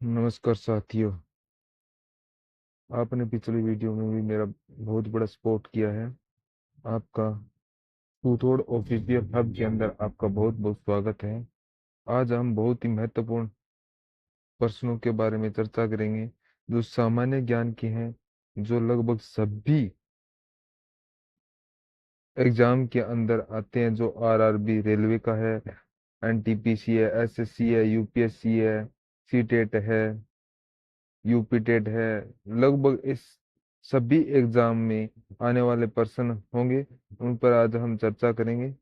नमस्कार साथियों। आपने पिछली वीडियो में भी मेरा बहुत बड़ा सपोर्ट किया है। आपका टूथोड़ ऑफिशियल हब के अंदर आपका बहुत बहुत स्वागत है। आज हम बहुत ही महत्वपूर्ण प्रश्नों के बारे में चर्चा करेंगे जो सामान्य ज्ञान के हैं, जो लगभग सभी एग्जाम के अंदर आते हैं। जो आरआरबी रेलवे का है, एनटीपीसी है, एसएससी है, यूपीएससी है, सीटेट है, यूपी टेट है। लगभग इस सभी एग्जाम में आने वाले प्रश्न होंगे, उन पर आज हम चर्चा करेंगे।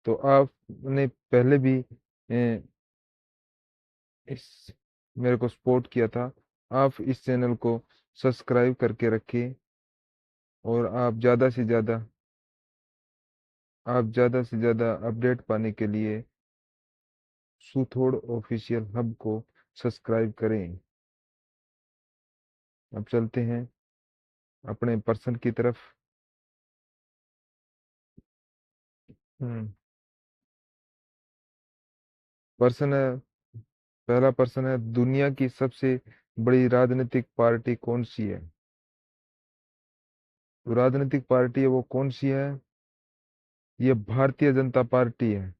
तो आपने पहले भी इस मेरे को सपोर्ट किया था। आप इस चैनल को सब्सक्राइब करके रखिए और आप ज़्यादा से ज़्यादा अपडेट पाने के लिए सुथोड़ ऑफिशियल हब को सब्सक्राइब करें। अब चलते हैं अपने प्रश्न की तरफ। हम्म प्रश्न है, पहला प्रश्न है, दुनिया की सबसे बड़ी राजनीतिक पार्टी कौन सी है? जो राजनीतिक पार्टी है वो कौन सी है? ये भारतीय जनता पार्टी है,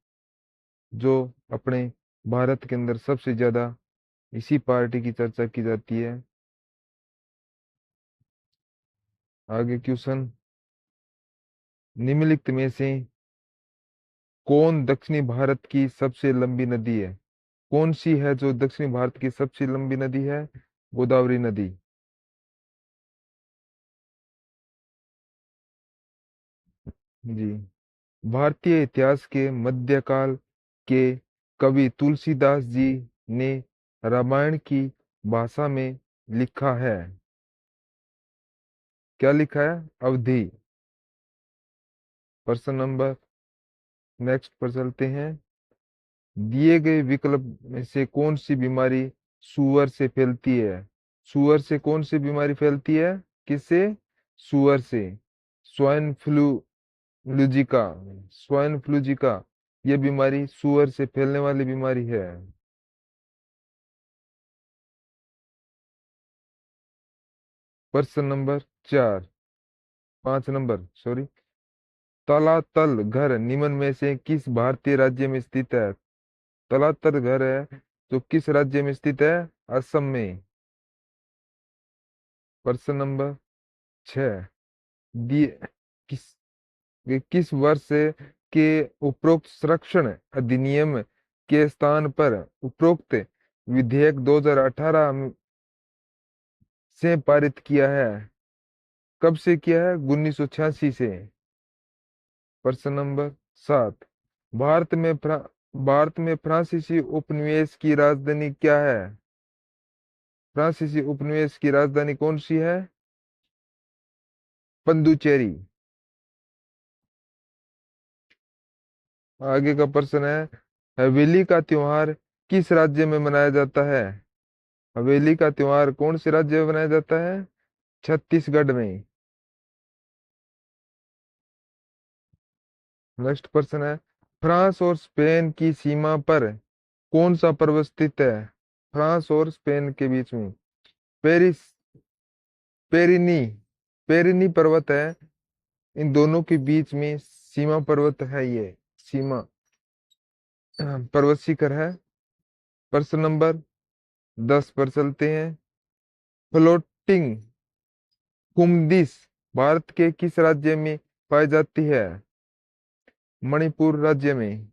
जो अपने भारत के अंदर सबसे ज्यादा इसी पार्टी की चर्चा की जाती है। आगे क्वेश्चन, निम्नलिखित में से कौन दक्षिणी भारत की सबसे लंबी नदी है? कौन सी है जो दक्षिणी भारत की सबसे लंबी नदी है? गोदावरी नदी। जी। भारतीय इतिहास के मध्यकाल के कवि तुलसीदास जी ने रामायण की भाषा में लिखा है। क्या लिखा है? अवधि। प्रश्न नंबर नेक्स्ट पर चलते हैं। दिए गए विकल्प में से कौन सी बीमारी सुअर से फैलती है? सुअर से कौन सी बीमारी फैलती है? किससे? सुअर से। स्वाइन फ्लू फ्लूजिका। स्वाइन फ्लूजिका, ये बीमारी सुअर से फैलने वाली बीमारी है। प्रश्न नंबर 4, 5 नंबर सॉरी। तलातल घर निम्न में से किस भारतीय राज्य में स्थित है? तलातल घर है जो किस राज्य में स्थित है? असम में। प्रश्न नंबर 6, दिए किस किस वर्ष के उपरोक्त संरक्षण अधिनियम के स्थान पर उपरोक्त विधेयक 2018 से पारित किया है? कब से किया है? 1986 से। प्रश्न नंबर 7, भारत में भारत में फ्रांसीसी उपनिवेश की राजधानी क्या है? फ्रांसीसी उपनिवेश की राजधानी कौन सी है? पंदुचेरी। आगे का प्रश्न है, हवेली का त्योहार किस राज्य में मनाया जाता है? हवेली का त्योहार कौन से राज्य में मनाया जाता है? छत्तीसगढ़ में। नेक्स्ट प्रश्न है, फ्रांस और स्पेन की सीमा पर कौन सा पर्वत स्थित है? फ्रांस और स्पेन के बीच में पेरिस पेरिनी पेरिनी पर्वत है। इन दोनों के बीच में सीमा पर्वत है, ये सीमा पर्वत शिखर है। प्रश्न नंबर 10 पर चलते हैं। फ्लोटिंग कुमदिश भारत के किस राज्य में पाई जाती है? मणिपुर राज्य में।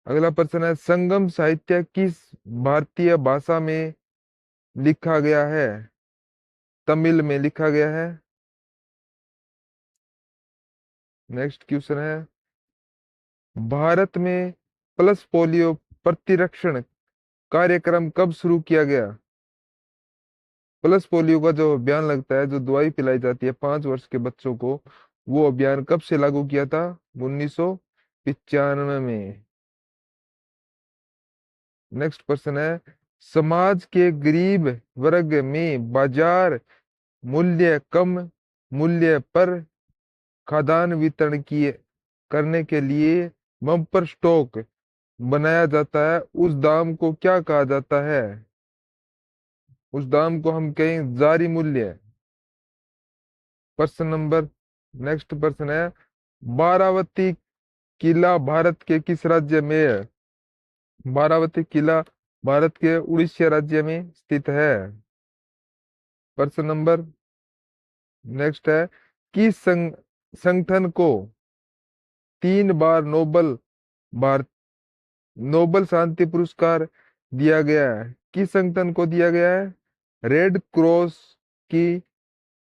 अगला प्रश्न है, संगम साहित्य किस भारतीय भाषा में लिखा गया है? तमिल में लिखा गया है। नेक्स्ट क्वेश्चन है, भारत में पल्स पोलियो प्रतिरक्षण कार्यक्रम कब शुरू किया गया? पल्स पोलियो का जो अभियान लगता है, जो दवाई पिलाई जाती है 5 वर्ष के बच्चों को, वो अभियान कब से लागू किया था? 1995 में। नेक्स्ट प्रश्न है, समाज के गरीब वर्ग में बाजार मूल्य कम मूल्य पर खाद्यान्न वितरण किए करने के लिए बम्पर स्टॉक बनाया जाता है उस दाम को क्या कहा जाता है? उस दाम को हम कहें जारी मूल्य। प्रश्न नंबर नेक्स्ट प्रश्न है, बारावती किला भारत के किस राज्य में है? बारावती किला भारत के उड़ीसा राज्य में स्थित है। प्रश्न नंबर नेक्स्ट है, किस संगठन को 3 बार भारत नोबल शांति पुरस्कार दिया गया है? किस संगठन को दिया गया है? रेड क्रॉस की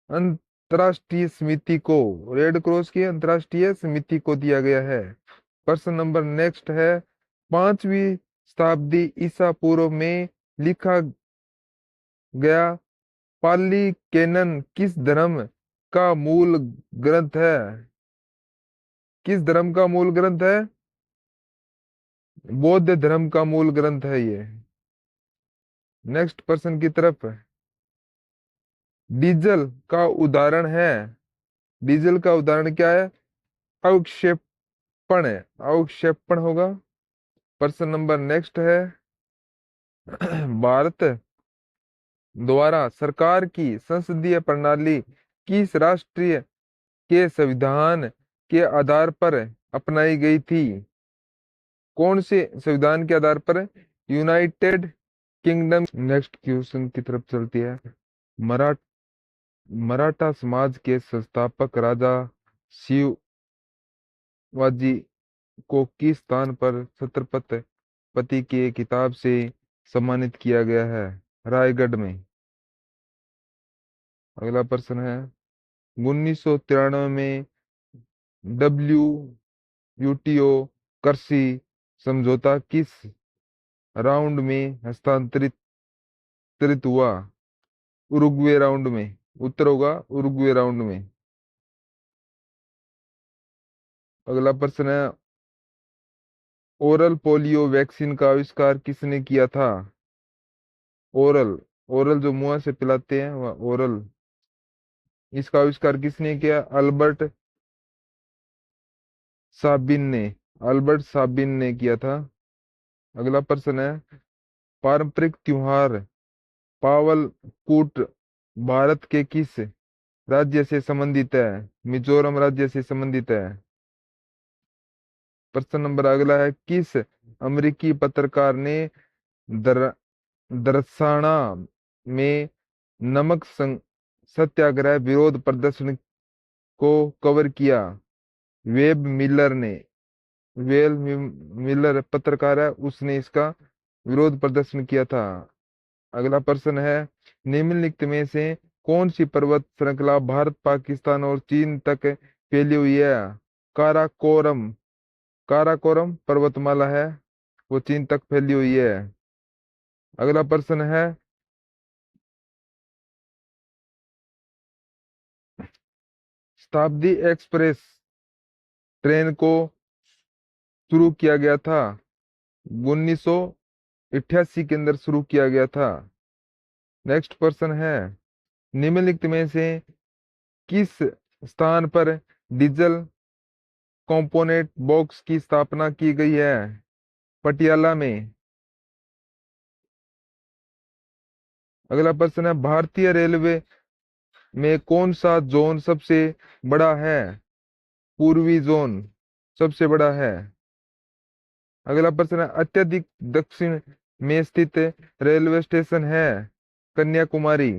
अंतर्राष्ट्रीय समिति को, रेड क्रॉस की अंतर्राष्ट्रीय समिति को दिया गया है। प्रश्न नंबर नेक्स्ट है, 5वीं शताब्दी ईसा पूर्व में लिखा गया पाली कैनन किस धर्म का मूल ग्रंथ है? किस धर्म का मूल ग्रंथ है? बौद्ध धर्म का मूल ग्रंथ है ये। नेक्स्ट प्रश्न की तरफ, डीजल का उदाहरण है, डीजल का उदाहरण क्या है? अवक्षेपण है, अवक्षेपण होगा। प्रश्न नंबर नेक्स्ट है, भारत द्वारा सरकार की संसदीय प्रणाली किस राष्ट्रीय के संविधान के आधार पर अपनाई गई थी? कौन से संविधान के आधार पर? United kingdom. नेक्स्ट क्वेश्चन की तरफ चलती है, मरा मराठा समाज के संस्थापक राजा शिवाजी को किस स्थान पर छत्रपति के खिताब से सम्मानित किया गया है? रायगढ़ में। अगला प्रश्न है, 1993 में WTO कृषि समझौता किस राउंड में हस्तांतरित हुआ? उरुग्वे राउंड में। उत्तर होगा उरुग्वे राउंड में। अगला प्रश्न है, ओरल पोलियो वैक्सीन का आविष्कार किसने किया था? ओरल, ओरल जो मुंह से पिलाते हैं वह ओरल, इसका आविष्कार किसने किया? साबिन ने अल्बर्ट साबिन ने किया था। अगला प्रश्न है, पारंपरिक त्योहार पावल कूट भारत के किस राज्य से संबंधित है? मिजोरम राज्य से संबंधित है। प्रश्न नंबर अगला है, किस अमेरिकी पत्रकार ने दर, दरसाना में नमक सत्याग्रह विरोध प्रदर्शन को कवर किया? वेब मिलर ने, मिलर पत्रकार है, उसने इसका विरोध प्रदर्शन किया था। अगला प्रश्न है, निम्नलिखित में से कौन सी पर्वत श्रृंखला भारत पाकिस्तान और चीन तक फैली हुई है? काराकोरम, काराकोरम पर्वतमाला है, वो चीन तक फैली हुई है। अगला प्रश्न है, शताब्दी एक्सप्रेस ट्रेन को शुरू किया गया था? 1988 के अंदर शुरू किया गया था। नेक्स्ट प्रश्न है, निम्नलिखित में से किस स्थान पर डीजल कंपोनेंट बॉक्स की स्थापना की गई है? पटियाला में। अगला प्रश्न है, भारतीय रेलवे में कौन सा जोन सबसे बड़ा है? पूर्वी जोन सबसे बड़ा है। अगला प्रश्न है, अत्यधिक दक्षिण में स्थित रेलवे स्टेशन है? कन्याकुमारी।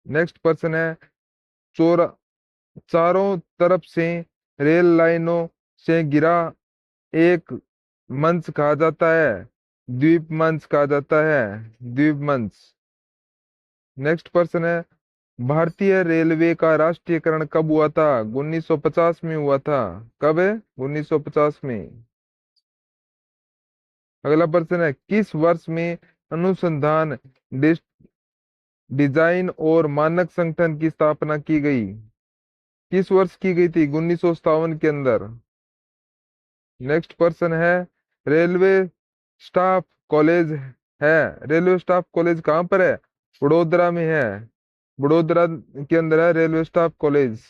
नेक्स्ट प्रश्न है, चोर चारों तरफ से रेल लाइनों से घिरा एक मंच कहा जाता है? द्वीप मंच कहा जाता है, द्वीप मंच। नेक्स्ट प्रश्न है, भारतीय रेलवे का राष्ट्रीयकरण कब हुआ था? 1950 में हुआ था। कब है? 1950 में। अगला प्रश्न है, किस वर्ष में अनुसंधान डिजाइन और मानक संगठन की स्थापना की गई? किस वर्ष की गई थी? 1957 के अंदर। नेक्स्ट प्रश्न है, रेलवे स्टाफ कॉलेज है, रेलवे स्टाफ कॉलेज कहाँ पर है? वडोदरा में है, वडोदरा के अंदर है रेलवे स्टाफ कॉलेज।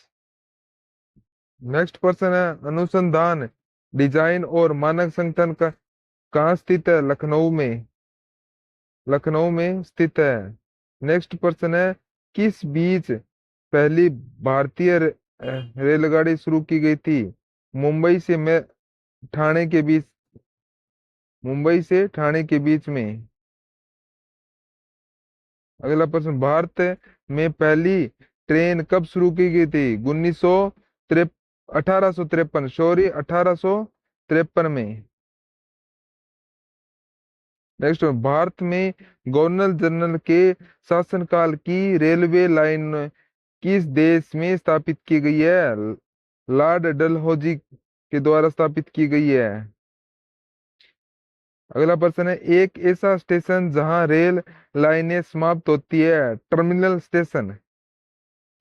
नेक्स्ट प्रश्न है, अनुसंधान डिजाइन और मानक संगठन का कहाँ स्थित है? लखनऊ में। लखनऊ में स्थित है। नेक्स्ट प्रश्न है, किस बीच पहली भारतीय रेलगाड़ी शुरू की गई थी? मुंबई से मैं ठाणे के बीच। मुंबई से ठाणे के बीच में। अगला प्रश्न, भारत में पहली ट्रेन कब शुरू की गई थी? 1853, सॉरी 1853 में। नेक्स्ट, भारत में गवर्नर जनरल के शासनकाल की रेलवे लाइन किस देश में स्थापित की गई है? लॉर्ड डलहौजी के द्वारा स्थापित की गई है। अगला प्रश्न है, एक ऐसा स्टेशन जहां रेल लाइनें समाप्त होती है? Terminal station.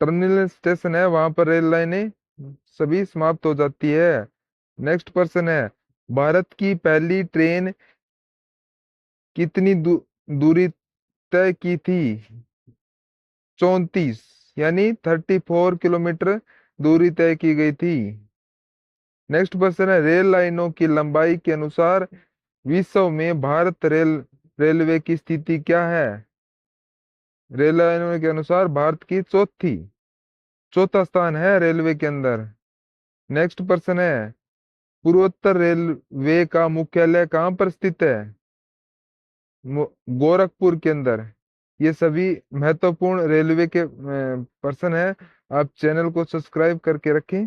टर्मिनल स्टेशन है, वहां पर रेल लाइनें सभी समाप्त हो जाती है। नेक्स्ट प्रश्न है, भारत की पहली ट्रेन कितनी दूरी तय की थी? 34, यानी 34 किलोमीटर दूरी तय की गई थी। नेक्स्ट प्रश्न है, रेल लाइनों की लंबाई के अनुसार विश्व में भारत रेलवे की स्थिति क्या है? रेल लाइनों के अनुसार भारत की चौथा स्थान है रेलवे के अंदर। नेक्स्ट प्रश्न है, पूर्वोत्तर रेलवे का मुख्यालय कहाँ पर स्थित है? गोरखपुर के अंदर। ये सभी महत्वपूर्ण रेलवे के प्रश्न है। आप चैनल को सब्सक्राइब करके रखें।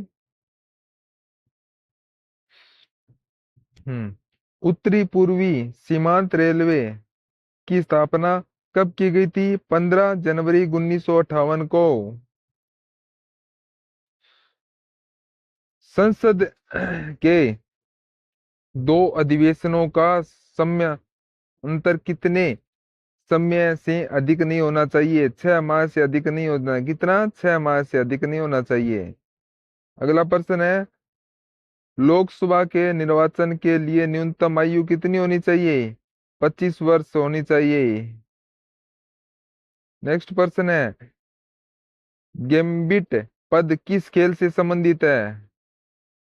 उत्तरी पूर्वी सीमांत रेलवे की स्थापना कब की गई थी? 15 जनवरी 1958 को। संसद के दो अधिवेशनों का समय अंतर कितने समय से अधिक नहीं होना चाहिए? 6 माह से अधिक नहीं होना। कितना? 6 माह से अधिक नहीं होना चाहिए। अगला प्रश्न है, लोकसभा के निर्वाचन के लिए न्यूनतम आयु कितनी होनी चाहिए? 25 वर्ष होनी चाहिए। नेक्स्ट प्रश्न है, गैम्बिट पद किस खेल से संबंधित है?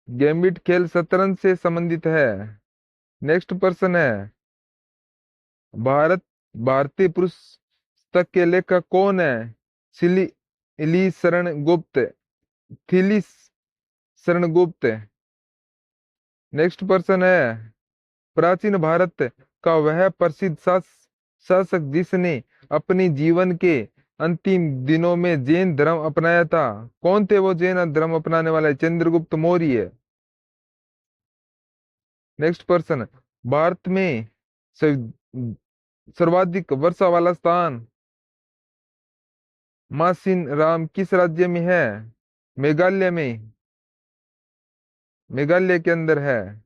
गैम्बिट खेल शतरंज से संबंधित है। नेक्स्ट प्रश्न है, भारत भारतीय पुस्तक के लेखक कौन है? सिली इली शरण गुप्त। थिली शरण गुप्त। नेक्स्ट प्रश्न है, प्राचीन भारत का वह प्रसिद्ध शासक जिसने अपनी जीवन के अंतिम दिनों में जैन धर्म अपनाया था, कौन थे वो जैन धर्म अपनाने वाले? चंद्रगुप्त मौर्य। नेक्स्ट प्रश्न, भारत में सर्वाधिक वर्षा वाला स्थान मासिन राम किस राज्य में है? मेघालय में। मेघालय के अंदर है।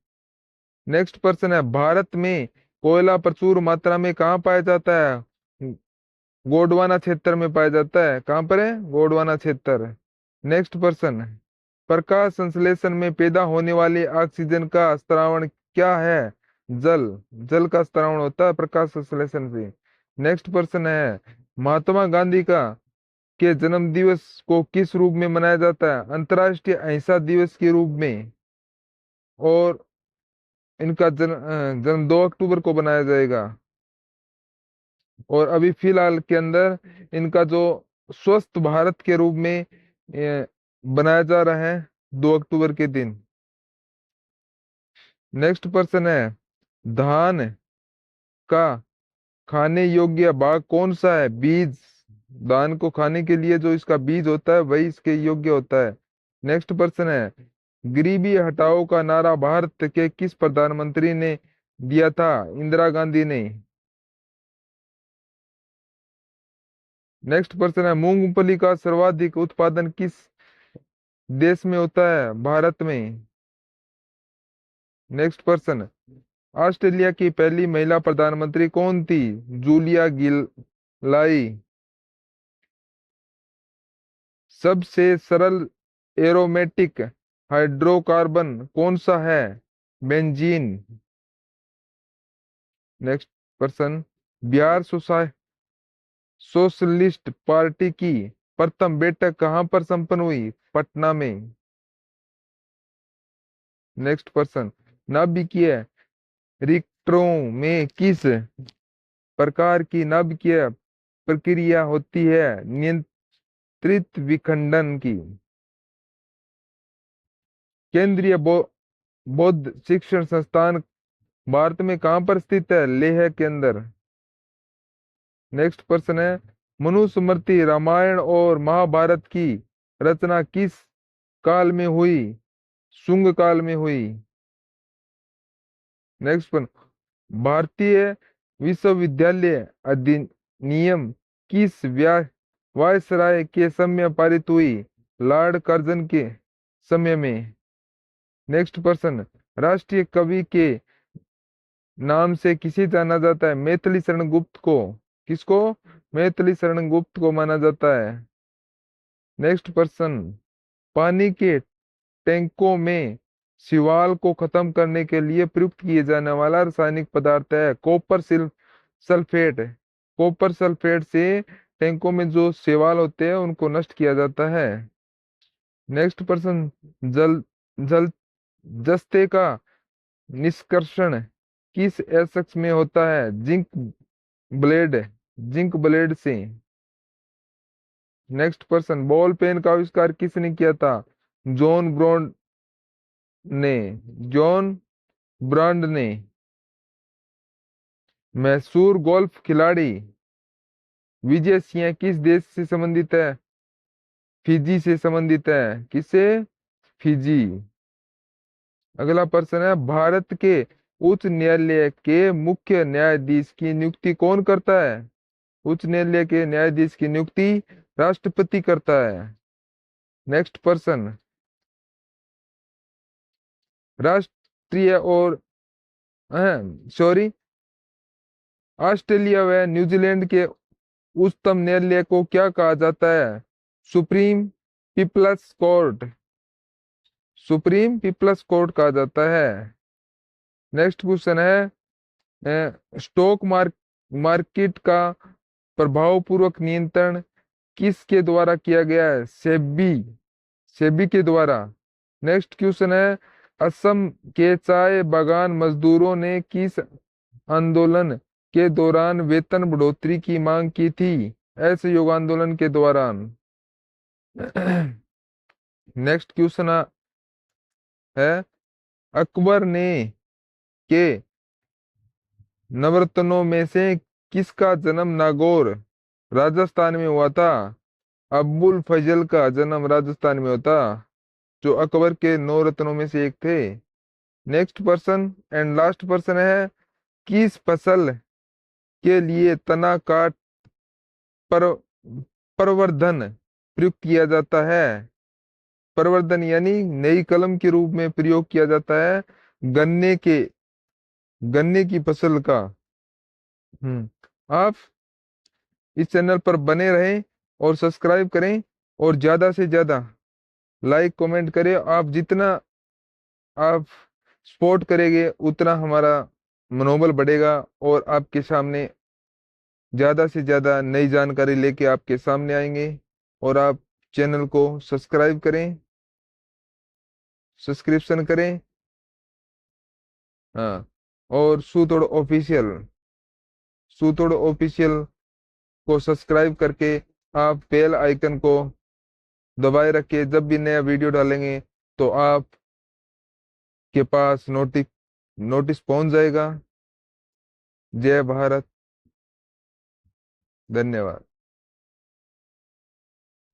नेक्स्ट प्रश्न है, भारत में कोयला प्रचुर मात्रा में कहाँ पाया जाता है? गोंडवाना क्षेत्र में पाया जाता है। कहाँ पर है? गोंडवाना क्षेत्र। नेक्स्ट प्रश्न, प्रकाश संश्लेषण में पैदा होने वाले ऑक्सीजन का स्त्रावण क्या है? जल। जल का स्त्रावण होता है प्रकाश संश्लेषण से। नेक्स्ट प्रश्न है, महात्मा गांधी का के जन्म दिवस को किस रूप में मनाया जाता है? अंतर्राष्ट्रीय अहिंसा दिवस के रूप में। और इनका जन्म 2 अक्टूबर को बनाया जाएगा। और अभी फिलहाल के अंदर इनका जो स्वस्थ भारत के रूप में बनाया जा रहा है 2 अक्टूबर के दिन। नेक्स्ट प्रश्न है, धान का खाने योग्य भाग कौन सा है? बीज। धान को खाने के लिए जो इसका बीज होता है वही इसके योग्य होता है। नेक्स्ट प्रश्न है, गरीबी हटाओ का नारा भारत के किस प्रधानमंत्री ने दिया था? इंदिरा गांधी ने। नेक्स्ट प्रश्न है, मूंगफली का सर्वाधिक उत्पादन किस देश में होता है? भारत में। नेक्स्ट प्रश्न, ऑस्ट्रेलिया की पहली महिला प्रधानमंत्री कौन थी? जूलिया गिलाई। सबसे सरल एरोमेटिक हाइड्रोकार्बन कौन सा है? बेंजीन। नेक्स्ट प्रश्न, बिहार सोशलिस्ट पार्टी की प्रथम बैठक कहां पर संपन्न हुई? पटना में। नेक्स्ट प्रश्न, नाभिकीय रिएक्टरों में किस प्रकार की नाभिकीय प्रक्रिया होती है? नियंत्रित विखंडन की। केंद्रीय बौद्ध शिक्षण संस्थान भारत में कहाँ पर स्थित है? लेह के अंदर। नेक्स्ट प्रश्न है, मनुस्मृति रामायण और महाभारत की रचना किस काल में हुई? शुंग काल में हुई। नेक्स्ट प्रश्न, भारतीय विश्वविद्यालय अधिनियम किस वायसराय के समय पारित हुई? लॉर्ड कर्जन के समय में। नेक्स्ट प्रश्न, राष्ट्रीय कवि के नाम से किसे जाना जाता है? मैथिली शरण गुप्त को। किसको? मैथिली शरण गुप्त को माना जाता है। नेक्स्ट प्रश्न, पानी के टैंकों में शिवाल को खत्म करने के लिए प्रयुक्त किए जाने वाला रासायनिक पदार्थ है कॉपर सल्फेट। कॉपर सल्फेट से टैंकों में जो शैवाल होते हैं उनको नष्ट किया जाता है। नेक्स्ट प्रश्न, जल जल जस्ते का निष्कर्षण किस एसिड में होता है? ब्लेड जिंक ब्लेड से। नेक्स्ट प्रश्न, बॉल पेन का आविष्कार किसने किया था? जॉन ब्रॉन्ड ने। जॉन ब्रांड ने। मशहूर गोल्फ खिलाड़ी विजय सिंह किस देश से संबंधित है? फिजी से संबंधित है। किससे? फिजी। अगला प्रश्न है, भारत के उच्च न्यायालय के मुख्य न्यायाधीश की नियुक्ति कौन करता है? उच्च न्यायालय के न्यायाधीश की नियुक्ति राष्ट्रपति करता है। नेक्स्ट प्रश्न, राष्ट्रीय और सॉरी ऑस्ट्रेलिया व न्यूजीलैंड के उच्चतम न्यायालय को क्या कहा जाता है? Supreme people's court. Supreme people's court कहा जाता है। नेक्स्ट क्वेश्चन है, स्टॉक मार्केट का प्रभावपूर्वक नियंत्रण किसके द्वारा किया गया है? सेबी। सेबी के द्वारा। नेक्स्ट क्वेश्चन है, असम के चाय बागान मजदूरों ने किस आंदोलन के दौरान वेतन बढ़ोतरी की मांग की थी? असहयोग आंदोलन के दौरान। नेक्स्ट क्वेश्चन है, अकबर ने के नवरत्नों में से किसका जन्म नागौर राजस्थान में हुआ था? अब्बुल फजल का जन्म राजस्थान में होता, जो अकबर के 9 रत्नों में से एक थे। Next person and last person है, किस फसल के लिए तना काट पर प्रवर्धन प्रयुक्त किया जाता है? प्रवर्धन यानी नई कलम के रूप में प्रयोग किया जाता है गन्ने की फसल का। आप इस चैनल पर बने रहें और सब्सक्राइब करें और ज्यादा से ज्यादा लाइक कमेंट करें। आप जितना आप सपोर्ट करेंगे उतना हमारा मनोबल बढ़ेगा और आपके सामने ज्यादा से ज्यादा नई जानकारी लेके आपके सामने आएंगे। और आप चैनल को सब्सक्राइब करें, सब्सक्रिप्शन करें। हाँ, और सुतोड़ ऑफिशियल को सब्सक्राइब करके आप बेल आइकन को दबाए रखिए। जब भी नया वीडियो डालेंगे तो आप के पास नोटिस पहुंच जाएगा। जय भारत। धन्यवाद।